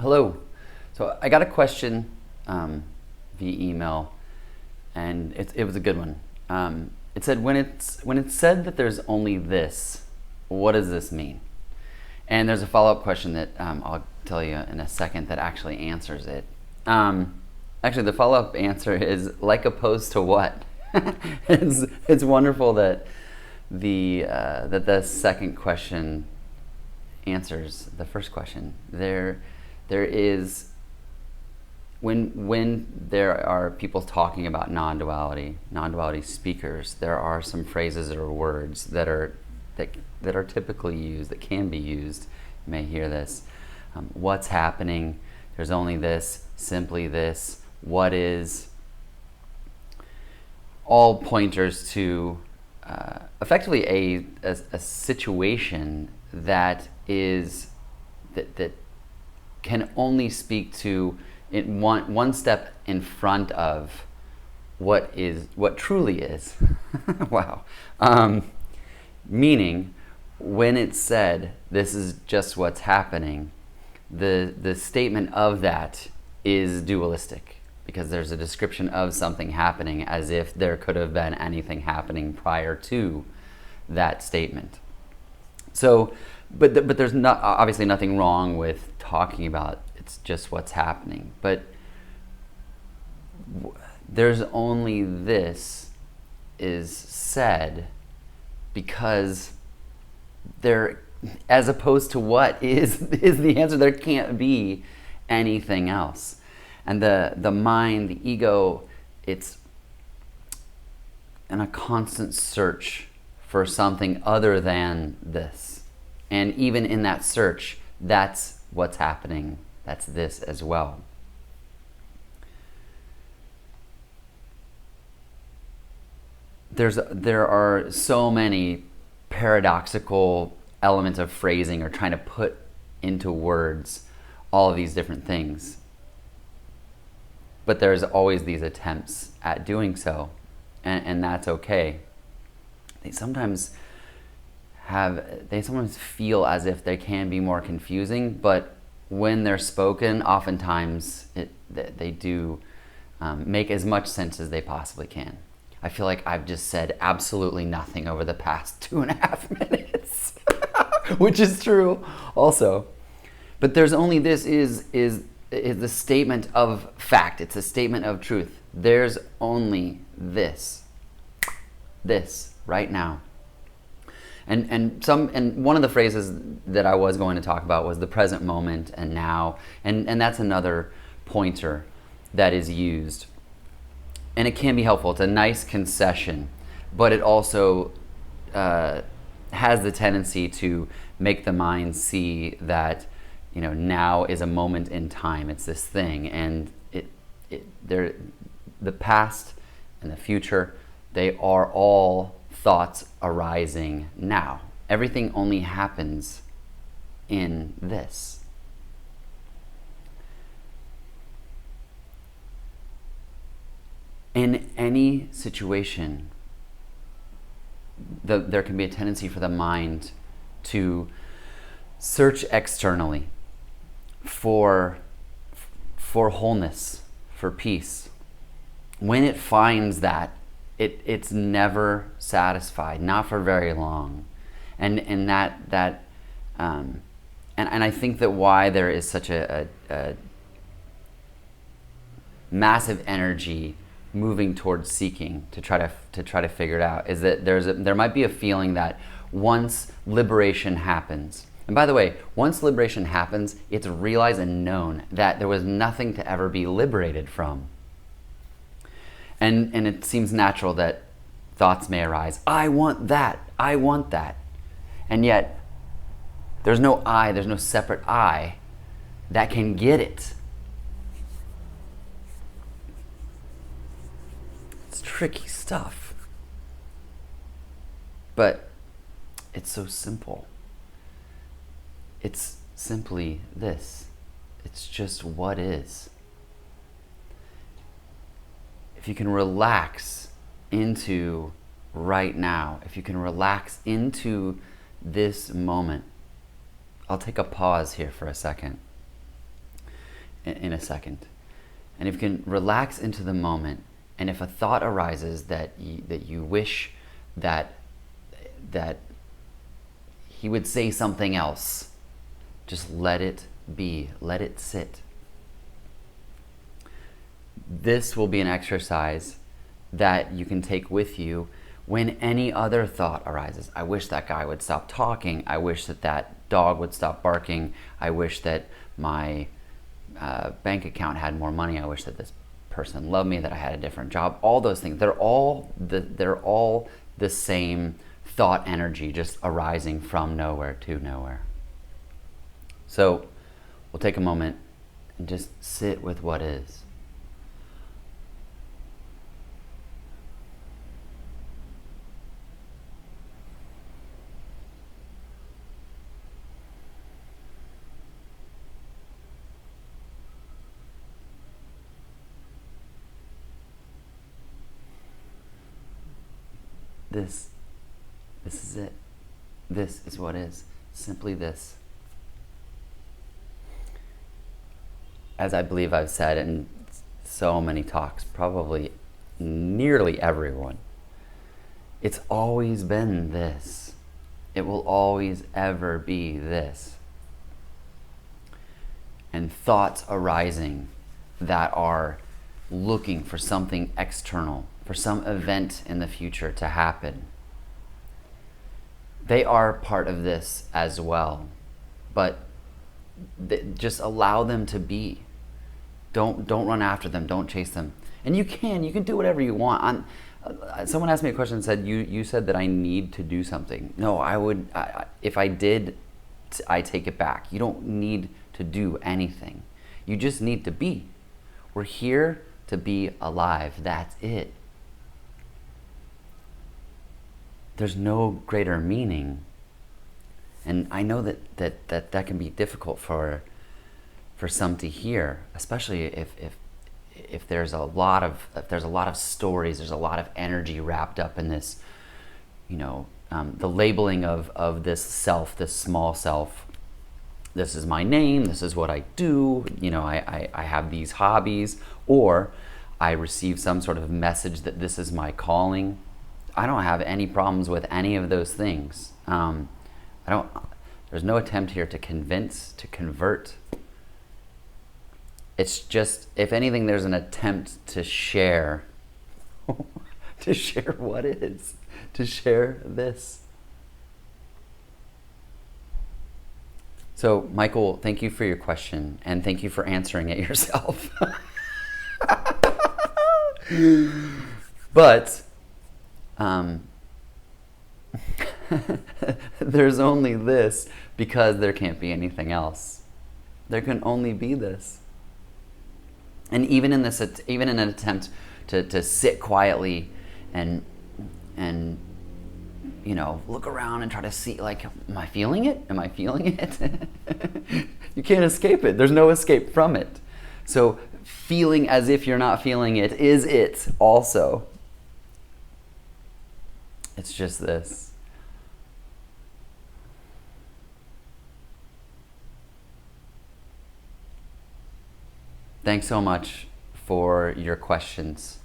Hello. So I got a question via email, and it was a good one. It said, when it's said that there's only this, what does this mean? And there's a follow-up question that I'll tell you in a second that actually answers it. Actually, the follow-up answer is like opposed to what? It's wonderful that the second question answers the first question. There is when there are people talking about non-duality speakers, there are some phrases or words that are typically used, that can be used. You may hear this. What's happening? There's only this, simply this, what is, all pointers to effectively a situation that can only speak to it one step in front of what truly is. Wow. Meaning, when it's said, this is just what's happening, the statement of that is dualistic, because there's a description of something happening as if there could have been anything happening prior to that statement. So, but there's not obviously nothing wrong with talking about it's just what's happening. But there's only this is said because there, as opposed to what is the answer. There can't be anything else. And the mind, the ego, it's in a constant search for something other than this. And even in that search, that's what's happening. That's this as well. There are so many paradoxical elements of phrasing or trying to put into words all of these different things. But there's always these attempts at doing so, and that's okay. They sometimes feel as if they can be more confusing, but when they're spoken, oftentimes they do make as much sense as they possibly can. I feel like I've just said absolutely nothing over the past 2.5 minutes, which is true also. But there's only this is the statement of fact. It's a statement of truth. There's only this right now. And one of the phrases that I was going to talk about was the present moment and now, and that's another pointer that is used. And it can be helpful. It's a nice concession, but it also has the tendency to make the mind see that, now is a moment in time. It's this thing, and the past and the future, they are all thoughts arising now. Everything only happens in this. In any situation, there can be a tendency for the mind to search externally for wholeness, for peace. When it finds that, it's never satisfied, not for very long, and I think that why there is such a massive energy moving towards seeking to try to figure it out is that there might be a feeling that once liberation happens, and by the way, once liberation happens, it's realized and known that there was nothing to ever be liberated from. And it seems natural that thoughts may arise. I want that. I want that. And yet, there's no I, there's no separate I that can get it. It's tricky stuff. But it's so simple. It's simply this. It's just what is. If you can relax into right now, if you can relax into this moment, I'll take a pause here for a second. in a second. And if you can relax into the moment, and if a thought arises that you wish that he would say something else, just let it be, let it sit. This will be an exercise that you can take with you when any other thought arises. I wish that guy would stop talking. I wish that dog would stop barking. I wish that my bank account had more money. I wish that this person loved me, that I had a different job. All those things, they're all the same thought energy, just arising from nowhere to nowhere. So we'll take a moment and just sit with what is. This is it. This is what is. Simply this. As I believe I've said in so many talks, probably nearly everyone, it's always been this. It will always ever be this. And thoughts arising that are looking for something external, for some event in the future to happen, they are part of this as well. But just allow them to be. Don't run after them. Don't chase them. And you can do whatever you want. Someone asked me a question and said, you said that I need to do something. No, if I did, I take it back. You don't need to do anything. You just need to be. We're here to be alive. That's it. There's no greater meaning. And I know that can be difficult for some to hear, especially if there's a lot of stories, there's a lot of energy wrapped up in this, the labeling of this self, this small self. This is my name, this is what I do, I have these hobbies, or I receive some sort of message that this is my calling. I don't have any problems with any of those things. There's no attempt here to convince, to convert. It's just, if anything, there's an attempt to share, to share what is, to share this. So, Michael, thank you for your question, and thank you for answering it yourself. But there's only this because there can't be anything else. There can only be this. And even in an attempt to sit quietly and look around and try to see, like, am I feeling it? Am I feeling it? You can't escape it. There's no escape from it. So feeling as if you're not feeling it is it also. It's just this. Thanks so much for your questions.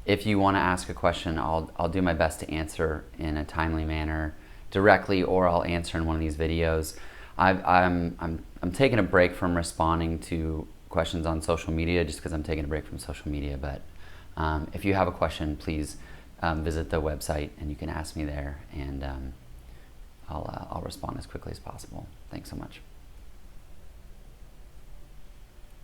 If you want to ask a question, I'll do my best to answer in a timely manner directly, or I'll answer in one of these videos. I'm taking a break from responding to questions on social media just because I'm taking a break from social media. But if you have a question, please visit the website and you can ask me there, and I'll respond as quickly as possible. Thanks so much.